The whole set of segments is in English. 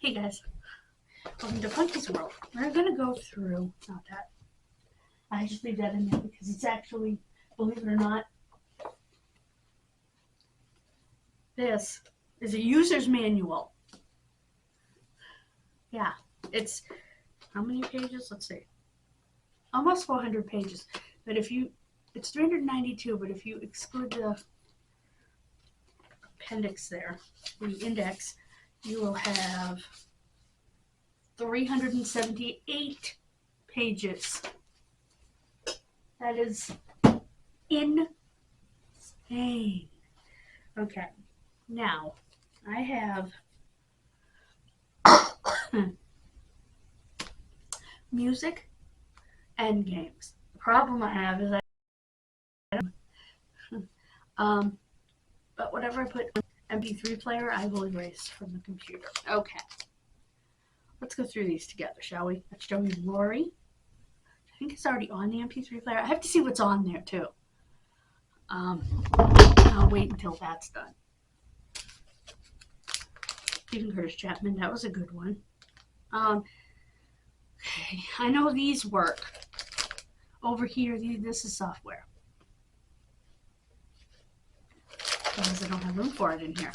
Hey guys, welcome to Funky's World. We're gonna go through, not that, I just leave that in there because it's actually, believe it or not, this is a user's manual. Yeah, it's, how many pages? Let's see. Almost 400 pages. But if you, it's 392, but if you exclude the appendix there, the index, you will have 378 pages. That is insane. Okay, now I have music and games. The problem I have is but whatever I put MP3 player, I will erase from the computer. Okay. Let's go through these together, shall we? Let's show you Lori. I think it's already on the MP3 player. I have to see what's on there too. I'll wait until that's done. Stephen Curtis Chapman, that was a good one. Okay, I know these work. Over here, this is software. Because I don't have room for it in here.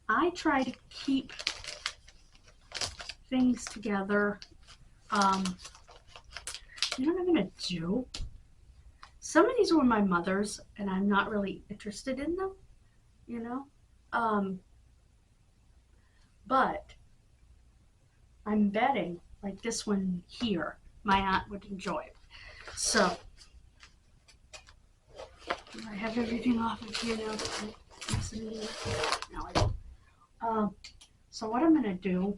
I try to keep things together. You know what I'm gonna do? Some of these were my mother's, and I'm not really interested in them, you know? But I'm betting, like this one here, my aunt would enjoy it. So, I have everything off of here now. No, I don't. So what I'm going to do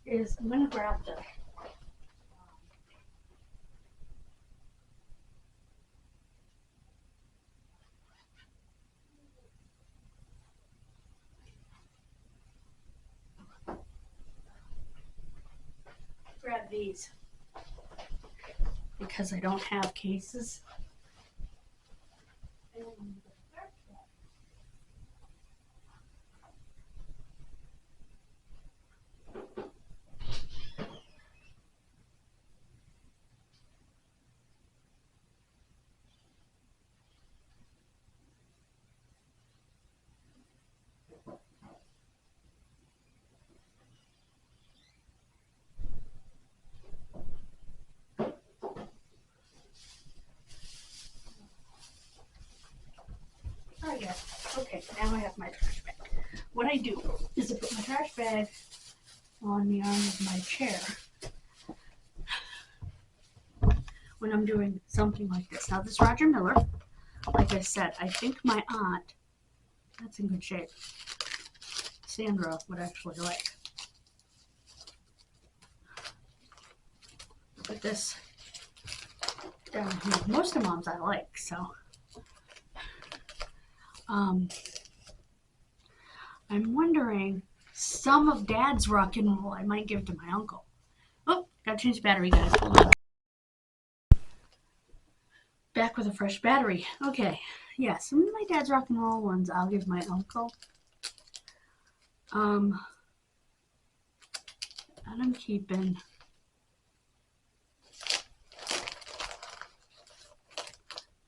is I'm going to grab the grab these because I don't have cases. Okay, now I have my trash bag. What I do is I put my trash bag on the arm of my chair when I'm doing something like this. Now this Roger Miller, like I said, I think my aunt, that's in good shape. Sandra would actually like. Put this down here. Most of mom's I like, so. I'm wondering, some of Dad's rock and roll I might give to my uncle. Oh, gotta change the battery, guys. Hold on. Back with a fresh battery. Okay, yeah, some of my Dad's rock and roll ones I'll give my uncle. And I'm keeping.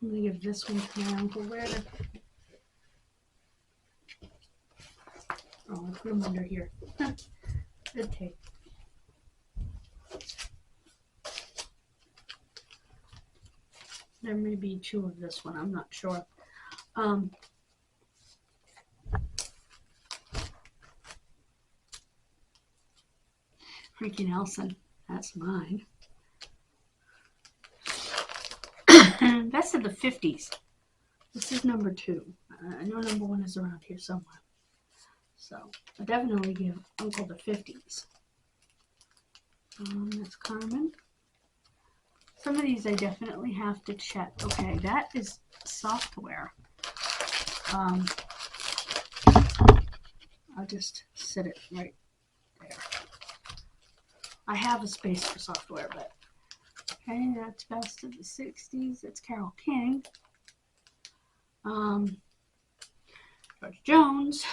I'm gonna give this one to my uncle. Where the? Oh, I put them under here. Good tape. There may be two of this one. I'm not sure. Ricky Nelson. That's mine. That's of the 50s. This is number 2. I know number 1 is around here somewhere. So, I definitely give Uncle the 50s. That's Carmen. Some of these I definitely have to check. Okay, that is software. I'll just sit it right there. I have a space for software, but okay, that's Best of the 60s. That's Carole King. George Jones.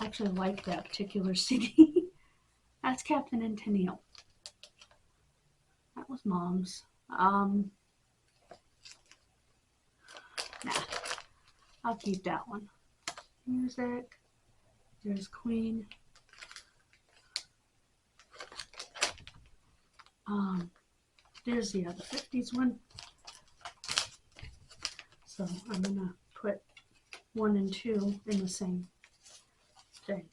I actually like that particular CD. That's Captain and Tennille. That was Mom's. Nah, I'll keep that one. Music. There's Queen. There's the other 50s one. So I'm gonna put 1 and 2 in the same thing.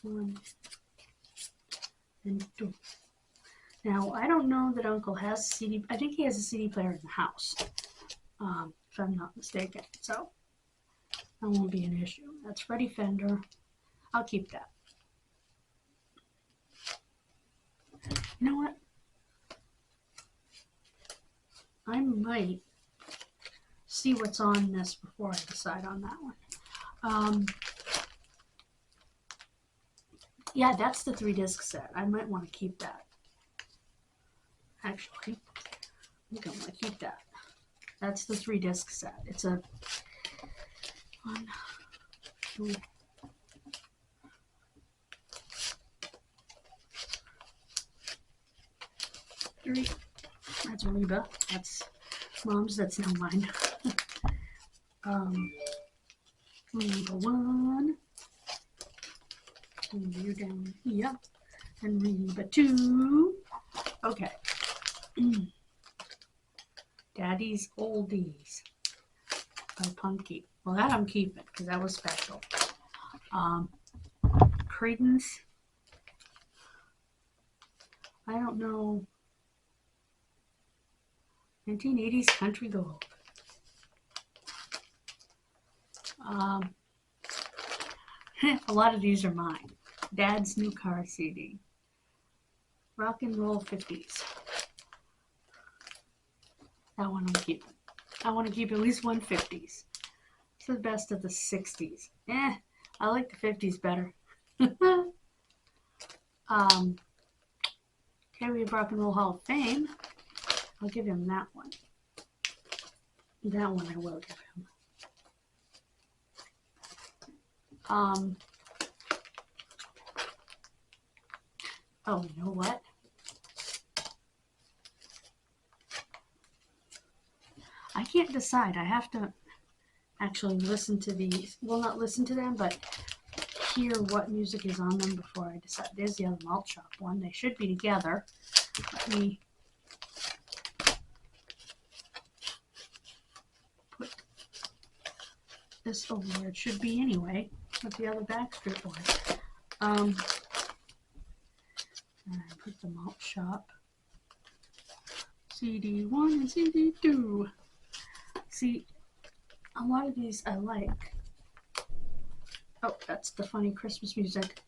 1 and 2. Now I don't know that Uncle has a CD. I think he has a CD player in the house, if I'm not mistaken. So that won't be an issue. That's Freddie Fender. I'll keep that. You know what? I might see what's on this before I decide on that one. Yeah, that's the 3-disc set. I might want to keep that. Actually, I think I want to keep that. That's the 3-disc set. It's a 1, 2, 3. That's Reba. That's Mom's. That's now mine. Reba 1. And you're down here. And Reba 2. Okay. Daddy's Oldies by Punky. Well, that I'm keeping because that was special. Creedence. I don't know. 1980s Country Gold. A lot of these are mine. Dad's New Car CD. Rock and Roll 50s. That one I'm keeping. I want to keep at least one 50s. It's the best of the 60s. I like the 50s better. Terry of Rock and Roll Hall of Fame. I'll give him that one. That one I will give him. Oh, you know what? I can't decide. I have to actually listen to these. Well, not listen to them, but hear what music is on them before I decide. There's the other Malt Shop one. They should be together. Let me put this over where it should be anyway, with the other Backstreet one. And put the Malt Shop CD1 and CD2. See, a lot of these I like. Oh, that's the funny Christmas music.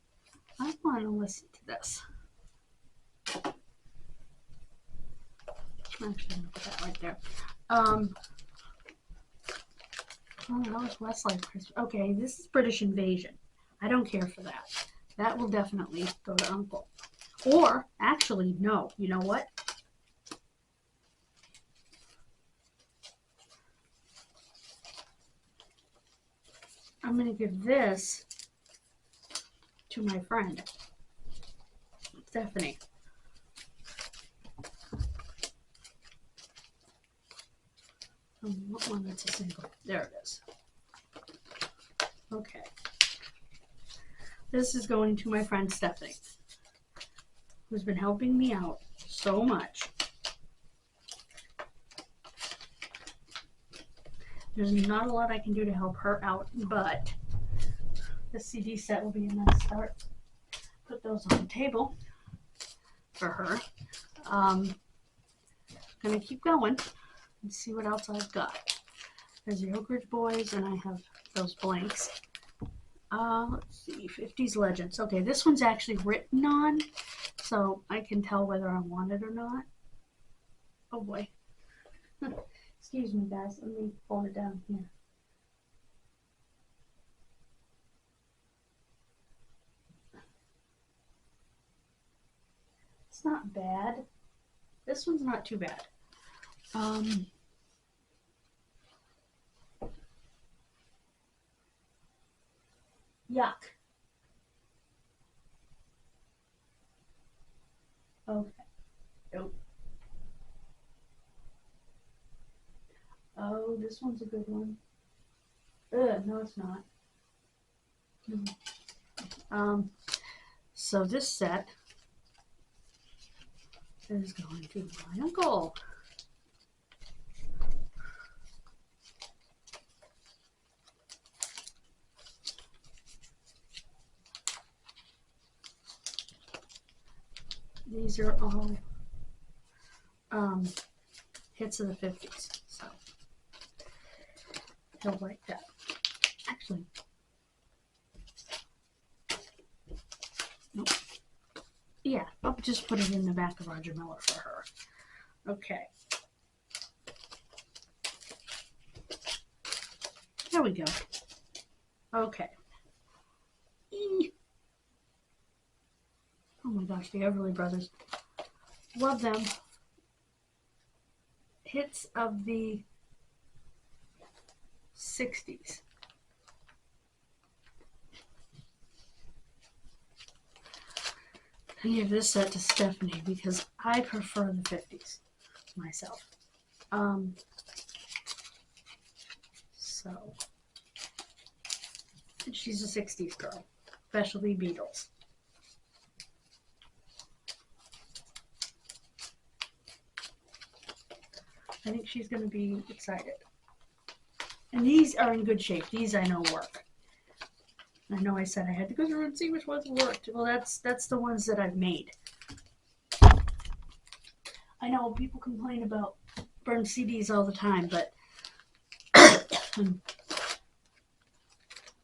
I want to listen to this. Actually, I'm going to put that right there. Oh, that was Westlife Christmas. Okay, this is British Invasion. I don't care for that. That will definitely go to Uncle. Or, actually, no. You know what? I'm going to give this to my friend, Stephanie. What one that's a single? There it is. Okay. This is going to my friend Stephanie, who's been helping me out so much. There's not a lot I can do to help her out, but the CD set will be a nice start. Put those on the table for her. Gonna keep going and see what else I've got. There's the Oak Ridge Boys, and I have those blanks. Let's see, 50s Legends. Okay, this one's actually written on, so I can tell whether I want it or not. Oh boy. Excuse me, guys. Let me hold it down here. It's not bad. This one's not too bad. Yuck. Okay. Nope. Oh, this one's a good one. No, it's not. So this set is going to my uncle. These are all hits of the 50s, so he'll like that. Actually, nope. Yeah, I'll just put it in the back of Roger Miller for her. Okay. There we go. Okay. Oh my gosh, the Everly Brothers. Love them. Hits of the 60s. I give this set to Stephanie because I prefer the 50s myself. So, she's a 60s girl, especially Beatles. I think she's going to be excited. And these are in good shape. These I know work. I know I said I had to go through and see which ones worked. Well, that's the ones that I've made. I know people complain about burned CDs all the time, but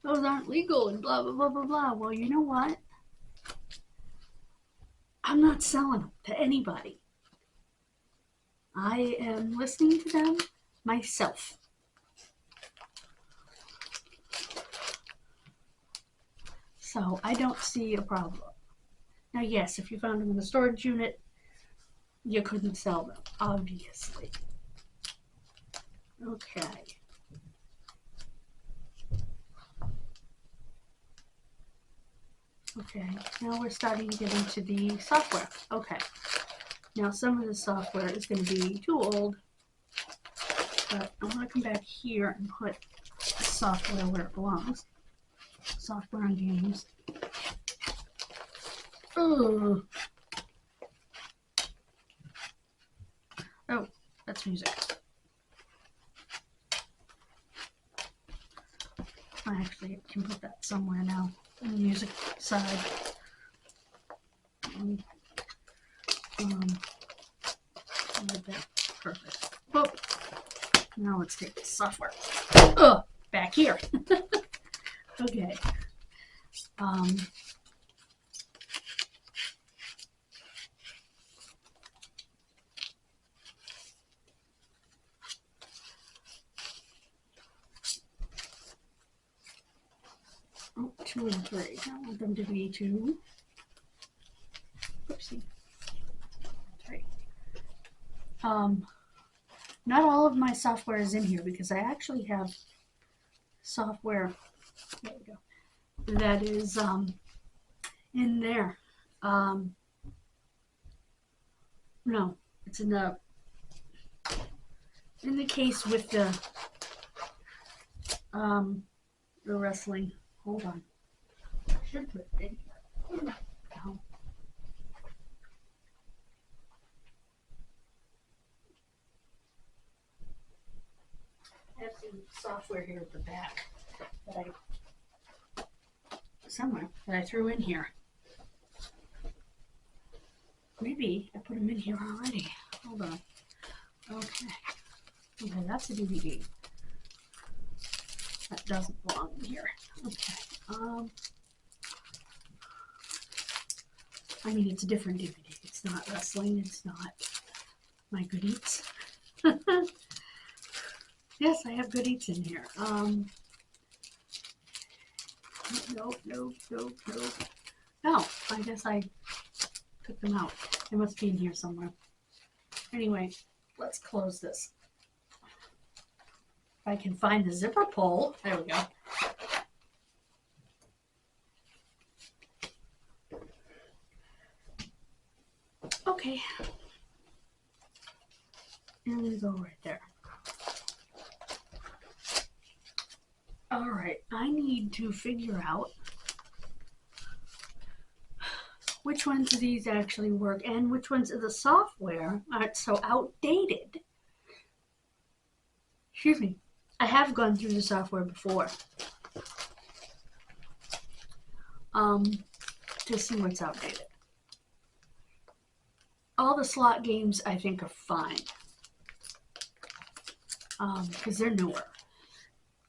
those aren't legal and blah, blah, blah, blah, blah. Well, you know what? I'm not selling them to anybody. I am listening to them myself. So I don't see a problem. Now, yes, if you found them in the storage unit, you couldn't sell them, obviously. Okay. Okay, now we're starting to get into the software. Okay. Now, some of the software is going to be too old, but I'm going to come back here and put the software where it belongs. Software and games. Oh, that's music. I actually can put that somewhere now on the music side. Like that. Perfect. Oh, now let's take the software. Back here. Okay. Oh, 2 and 3. I want them to be 2. Oopsie. 3. Not all of my software is in here because I actually have software. There we go. That is in there. No, it's in the case with the wrestling. Hold on. I should put it in here. No. I have some software here at the back that I threw in here. Maybe I put them in here already. Hold on. Okay. Okay, that's a DVD. That doesn't belong in here. Okay. I mean, it's a different DVD. It's not wrestling. It's not my Good Eats. Yes, I have Good Eats in here. Nope. No, I guess I took them out. They must be in here somewhere. Anyway, let's close this. If I can find the zipper pull. There we go. Okay. I'm going to go right there. Alright, I need to figure out which ones of these actually work and which ones of the software aren't so outdated. Excuse me. I have gone through the software before to see what's outdated. All the slot games I think are fine because they're newer.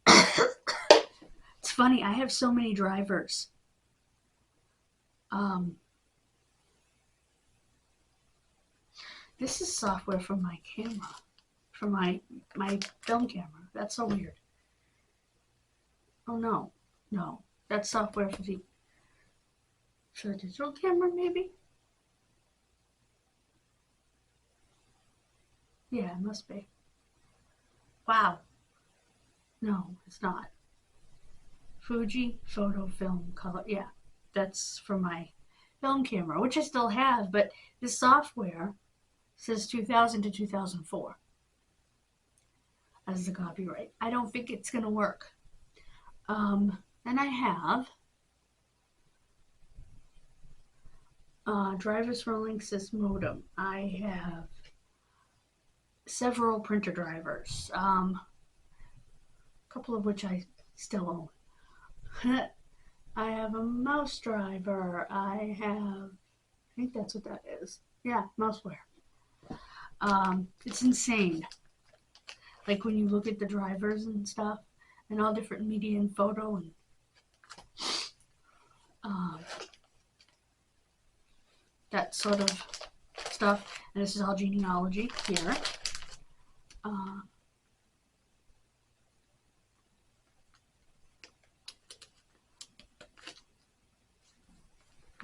It's funny, I have so many drivers. This is software from my camera, from my film camera. That's so weird. Oh no, that's software for the digital camera, maybe. Yeah, it must be. Wow. No, it's not. Fuji photo film color. Yeah, that's for my film camera, which I still have, but this software says 2000 to 2004 as the copyright. I don't think it's going to work. Then I have drivers for Linksys modem. I have several printer drivers, a couple of which I still own. I have a mouse driver. I think that's what that is. Yeah, mouseware. It's insane. Like when you look at the drivers and stuff, and all different media and photo and that sort of stuff. And this is all genealogy here.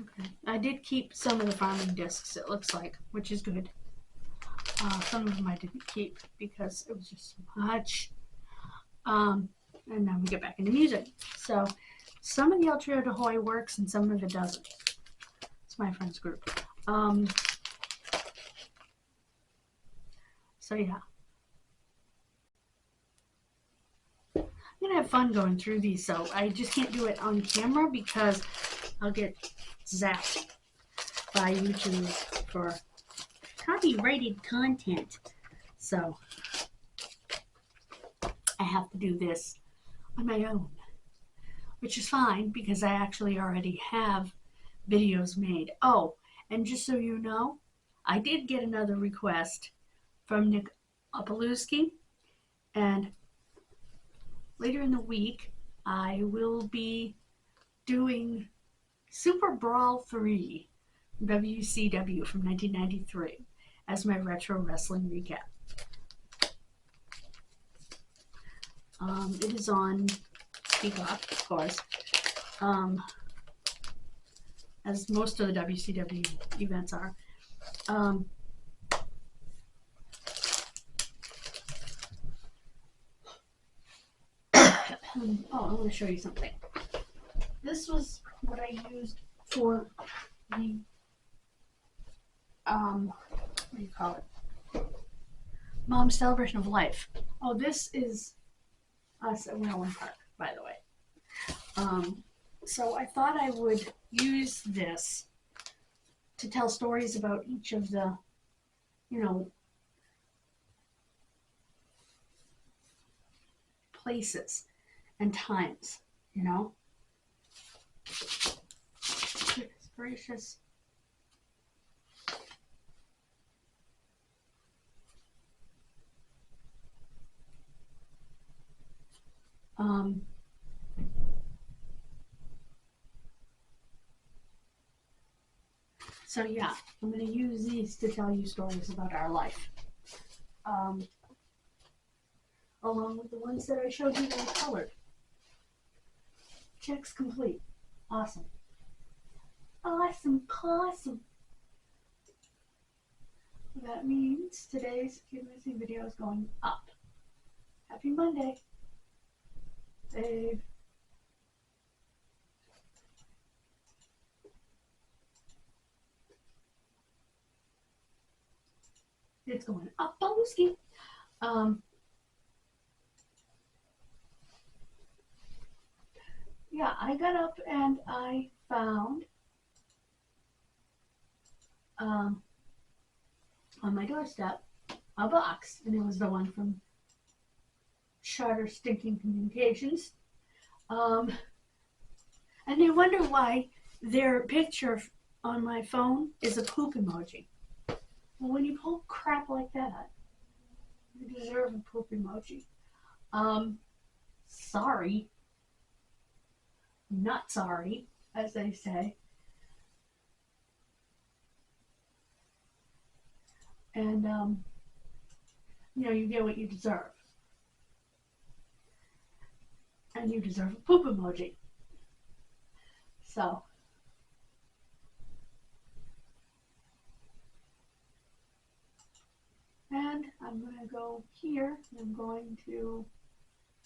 Okay. I did keep some of the farming discs, it looks like, which is good. Some of them I didn't keep because it was just so much. And now we get back into music. So some of the Ultra de Hoy works and some of it doesn't. It's my friend's group. So yeah. I'm going to have fun going through these, so I just can't do it on camera because I'll get zapped by YouTube for copyrighted content. So I have to do this on my own, which is fine because I actually already have videos made. Oh, and just so you know, I did get another request from Nick Opalewski, and later in the week I will be doing Super Brawl 3 WCW from 1993 as my retro wrestling recap. It is on Peacock, of course, as most of the WCW events are. Oh, I want to show you something. This was what I used for the what do you call it? Mom's Celebration of Life. Oh, this is us at Whalen Park, by the way. So I thought I would use this to tell stories about each of the, places and times, Goodness gracious. So yeah, I'm going to use these to tell you stories about our life. Along with the ones that I showed you that are colored. Checks complete. Awesome. Awesome, awesome. That means today's Kid Missing video is going up. Happy Monday. Dave. It's going up, Boluski. Yeah, I got up and I found on my doorstep a box, and it was the one from Charter Stinking Communications. And they wonder why their picture on my phone is a poop emoji. Well, when you pull crap like that, you deserve a poop emoji. Sorry. Not sorry, as they say. And, you know, you get what you deserve. And you deserve a poop emoji. So, and I'm going to go here, and I'm going to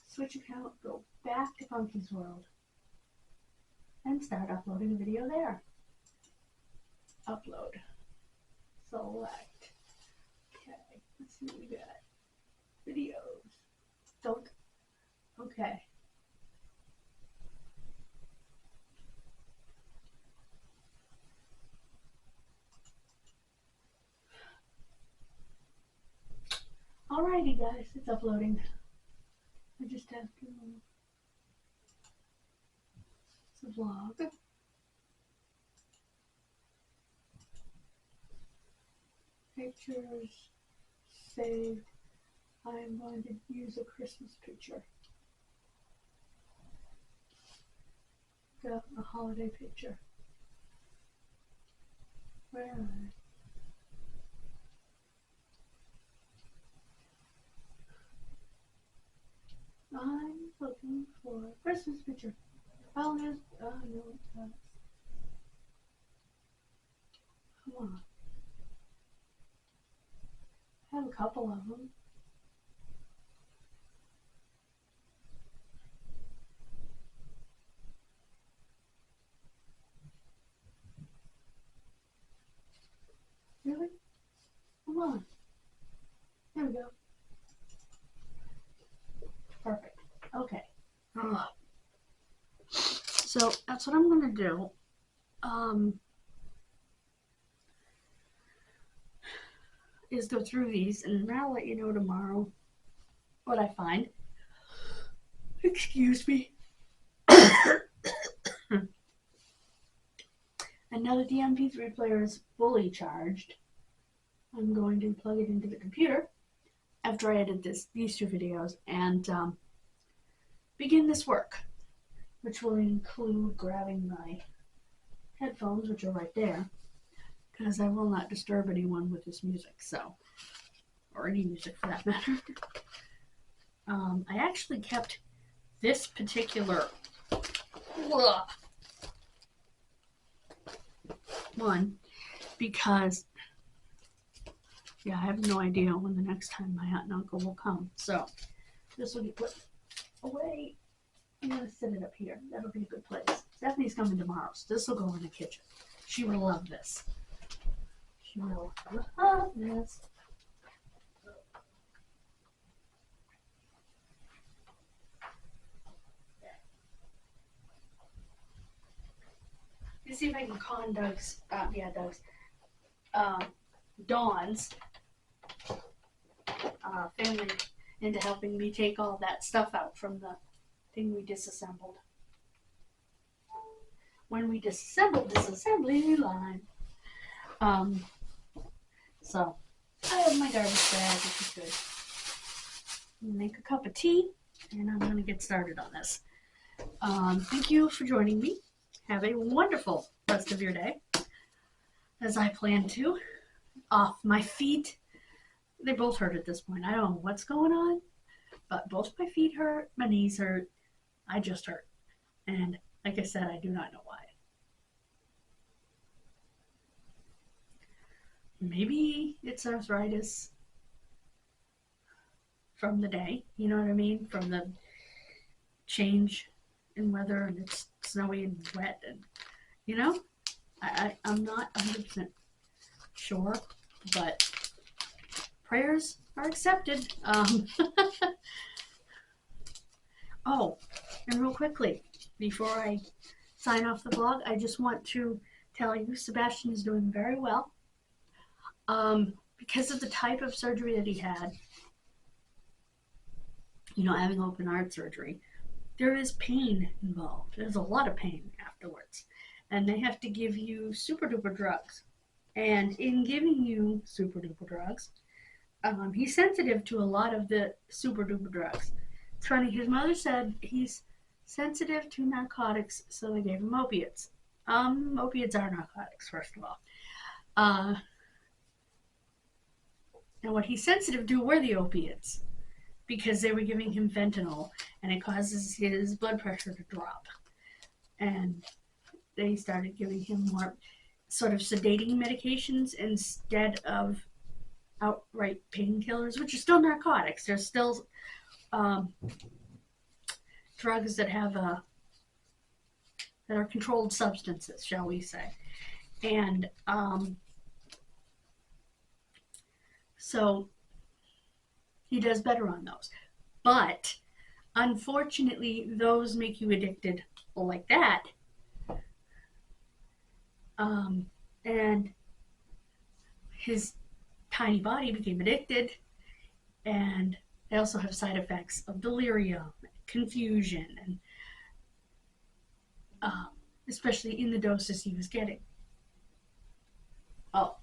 switch account, go back to Funky's World, and start uploading a video there. Upload. Select. Okay, let's see what we got. Videos. Don't. Okay. Alrighty guys, it's uploading. I just have to, it's a vlog. Pictures, saved. I'm going to use a Christmas picture. Got a holiday picture. Where are they? I'm looking for a Christmas picture. Oh, there's, no, it's not. Come on. I have a couple of them. Really? Come on. There we go. Perfect. Okay. So that's what I'm gonna do. Is go through these, and I'll let you know tomorrow what I find. Excuse me. And now that the MP3 player is fully charged, I'm going to plug it into the computer after I edit these two videos and begin this work, which will include grabbing my headphones, which are right there, because I will not disturb anyone with this music, so, or any music for that matter. I actually kept this particular one because, yeah, I have no idea when the next time my aunt and uncle will come, so this will be put away. I'm going to set it up here. That'll be a good place. Stephanie's coming tomorrow, so this will go in the kitchen. She will love this. She will love this. Let's see if I can con Dawn's family into helping me take all that stuff out from the thing we disassembled. When we disassembled this assembly line. So I have my garbage bag, which is good. Make a cup of tea, and I'm going to get started on this. Thank you for joining me. Have a wonderful rest of your day, as I plan to. Off my feet. They both hurt at this point. I don't know what's going on, but both my feet hurt, my knees hurt, I just hurt. And like I said, I do not know why. Maybe it's arthritis from the day, you know what I mean? From the change in weather, and it's snowy and wet, and you know, I'm not 100% sure, but prayers are accepted. Oh, and real quickly, before I sign off the blog, I just want to tell you Sebastian is doing very well. Because of the type of surgery that he had, you know, having open heart surgery, there is pain involved. There's a lot of pain afterwards. And they have to give you super duper drugs. And in giving you super duper drugs, he's sensitive to a lot of the super duper drugs. It's funny, his mother said he's sensitive to narcotics, so they gave him opiates. Opiates are narcotics, first of all. And what he's sensitive to were the opiates, because they were giving him fentanyl, and it causes his blood pressure to drop. And they started giving him more sort of sedating medications instead of outright painkillers, which are still narcotics. They're still drugs that have that are controlled substances, shall we say. And so he does better on those. But unfortunately, those make you addicted like that. And his tiny body became addicted. And they also have side effects of delirium, confusion, and especially in the doses he was getting. Oh.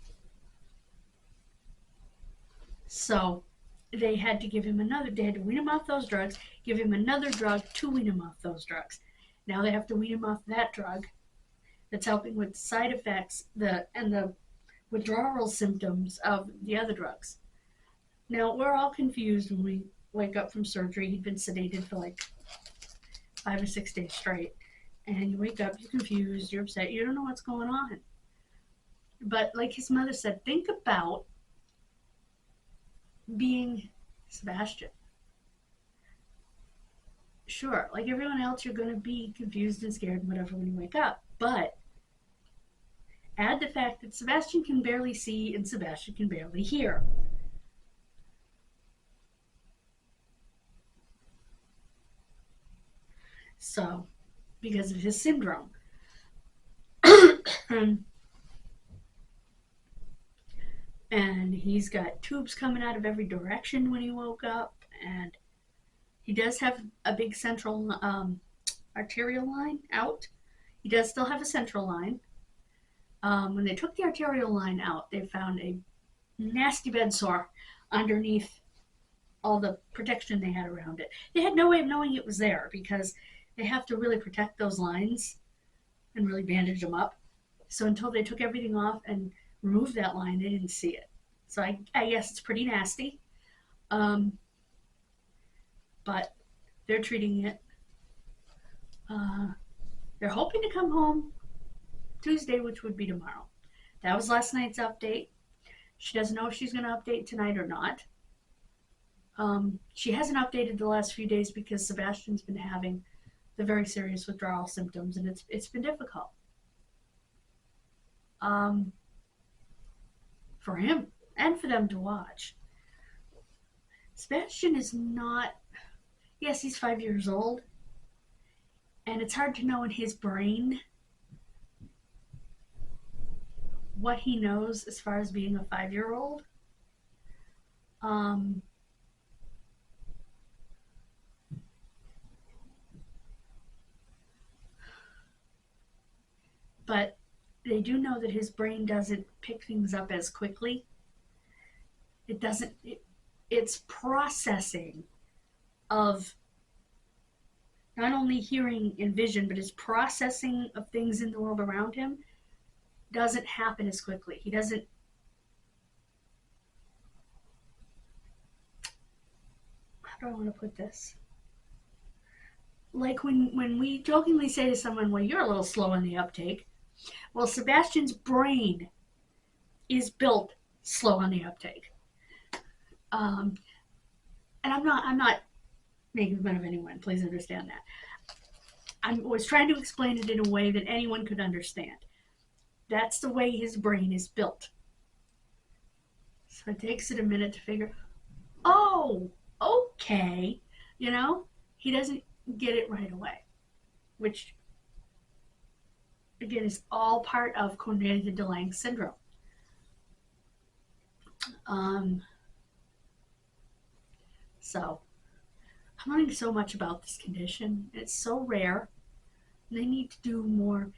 So they had to give him they had to wean him off those drugs, give him another drug to wean him off those drugs. Now they have to wean him off that drug that's helping with side effects and the withdrawal symptoms of the other drugs. Now, we're all confused when we wake up from surgery. He'd been sedated for like 5 or 6 days straight. And you wake up, you're confused, you're upset, you don't know what's going on. But like his mother said, think about being Sebastian. Sure, like everyone else, you're going to be confused and scared and whatever when you wake up. But add the fact that Sebastian can barely see and Sebastian can barely hear. So, because of his syndrome. And he's got tubes coming out of every direction when he woke up. And he does have a big central arterial line out. He does still have a central line. When they took the arterial line out, they found a nasty bed sore underneath all the protection they had around it. They had no way of knowing it was there because they have to really protect those lines and really bandage them up. So until they took everything off and removed that line, they didn't see it. So I guess it's pretty nasty. But they're treating it. They're hoping to come home Tuesday, which would be tomorrow. That was last night's update. She doesn't know if she's going to update tonight or not. She hasn't updated the last few days because Sebastian's been having the very serious withdrawal symptoms, and it's been difficult for him and for them to watch. Sebastian is not, yes, he's 5 years old, and it's hard to know in his brain what he knows as far as being a 5-year-old. But they do know that his brain doesn't pick things up as quickly. It's processing of not only hearing and vision, but his processing of things in the world around him doesn't happen as quickly. He doesn't, how do I want to put this? Like when we jokingly say to someone, well, you're a little slow in the uptake. Well, Sebastian's brain is built slow on the uptake. And I'm not making fun of anyone. Please understand that. I was trying to explain it in a way that anyone could understand. That's the way his brain is built. So it takes it a minute to figure, oh, okay. You know, he doesn't get it right away, which again is all part of coordinated delaying syndrome. Um, so I'm learning so much about this condition. It's so rare. They need to do more.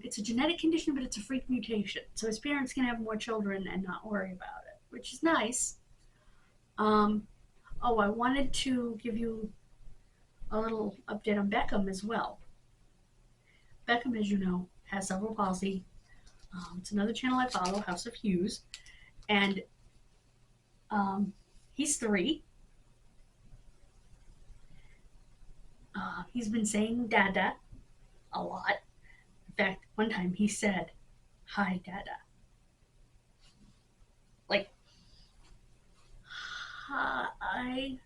It's a genetic condition, but it's a freak mutation. So his parents can have more children and not worry about it, which is nice. Oh, I wanted to give you a little update on Beckham as well. Beckham, as you know, has cerebral palsy. It's another channel I follow, House of Hughes, and he's 3. He's been saying "Dada" a lot. In fact, one time he said, "Hi, Dada." Like, hi,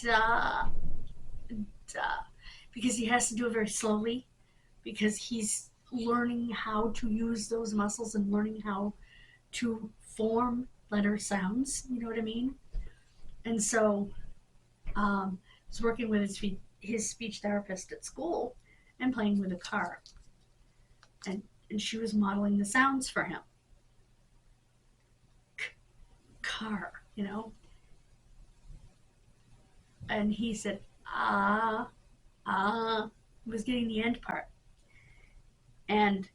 da, da. Because he has to do it very slowly, because he's learning how to use those muscles and learning how to form letter sounds, you know what I mean? And so he's working with his speech therapist at school and playing with a car. And she was modeling the sounds for him. Car, you know? And he said, was getting the end part. And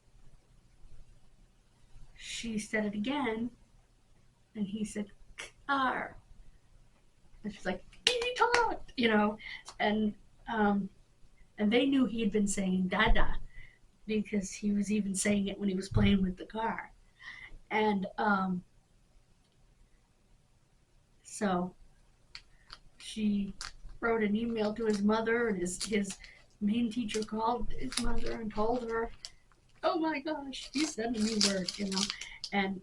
she said it again, and he said, car. And she's like, he talked, you know? And they knew he had been saying "Dada" because he was even saying it when he was playing with the car. And so she wrote an email to his mother, and his main teacher called his mother and told her, oh my gosh, he said a new word, you know. And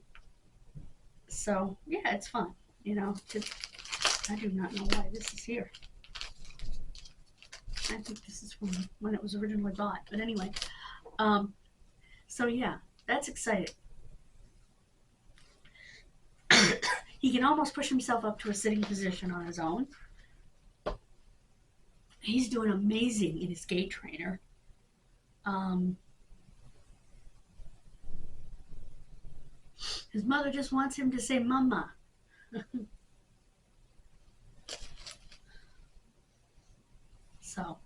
so, yeah, it's fun, you know. I do not know why this is here. I think this is from when it was originally bought. But anyway, so yeah, that's exciting. He can almost push himself up to a sitting position on his own. He's doing amazing in his gait trainer. His mother just wants him to say mama. So.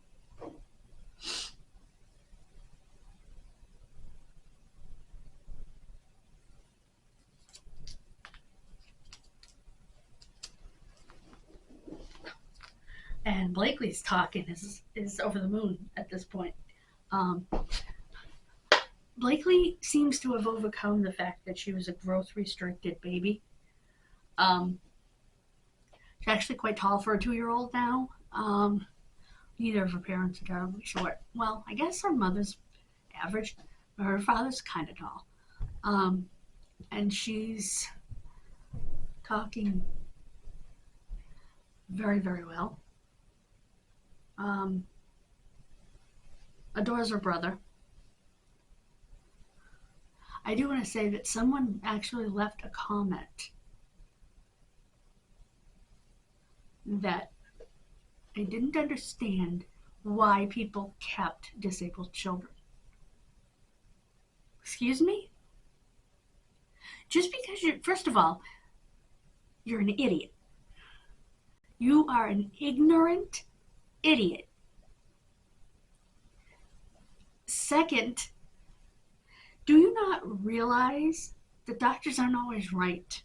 And Blakely's talking is over the moon at this point. Blakely seems to have overcome the fact that she was a growth-restricted baby. She's actually quite tall for a 2-year-old now. Neither of her parents are terribly short. Well, I guess her mother's average, but her father's kind of tall. And she's talking very, very well. Adores her brother. I do want to say that someone actually left a comment that I didn't understand why people kept disabled children. Excuse me? Just because first of all, you're an idiot. You are an ignorant idiot. Second, do you not realize that doctors aren't always right?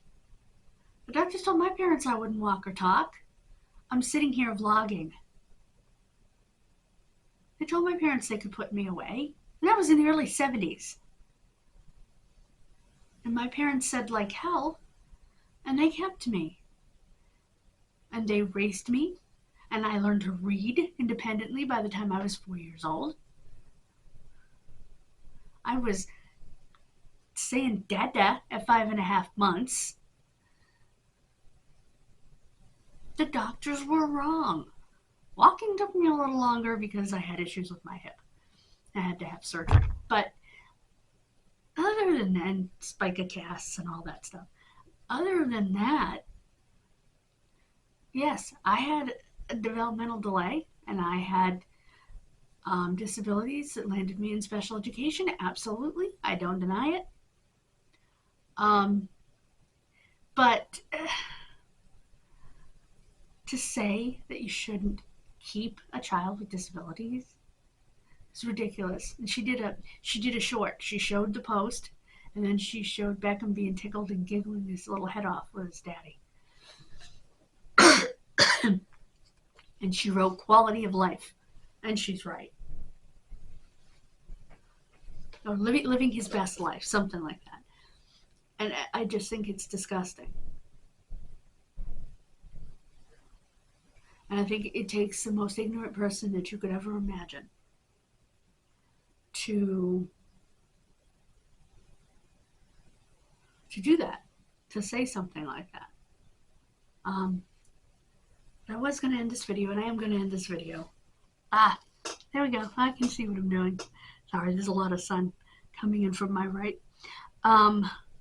The doctors told my parents I wouldn't walk or talk. I'm sitting here vlogging. They told my parents they could put me away. And that was in the early 70s. And my parents said like hell, and they kept me. And they raised me, and I learned to read independently by the time I was 4 years old. I was saying dada at 5.5 months. The doctors were wrong. Walking took me a little longer because I had issues with my hip. I had to have surgery. But other than that, spica casts and all that stuff, other than that, yes, I had a developmental delay and I had disabilities that landed me in special education. Absolutely. I don't deny it. But to say that you shouldn't keep a child with disabilities is ridiculous. And she did a short. She showed the post, and then she showed Beckham being tickled and giggling his little head off with his daddy. And she wrote quality of life, and she's right. Or living his best life, something like that. And I just think it's disgusting. And I think it takes the most ignorant person that you could ever imagine to do that, to say something like that. But I was going to end this video, and I am going to end this video. There we go. I can see what I'm doing. Sorry, there's a lot of sun coming in from my right.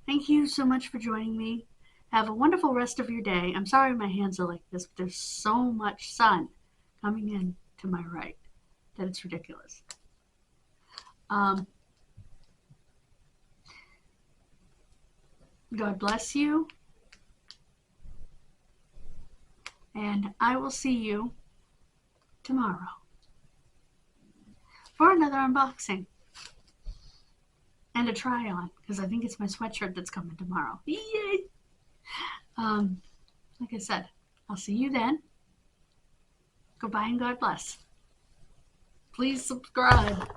Thank you so much for joining me. Have a wonderful rest of your day. I'm sorry my hands are like this, but there's so much sun coming in to my right that it's ridiculous. God bless you. And I will see you tomorrow for another unboxing and a try on, because I think it's my sweatshirt that's coming tomorrow. Yay! Like I said, I'll see you then. Goodbye and God bless. Please subscribe.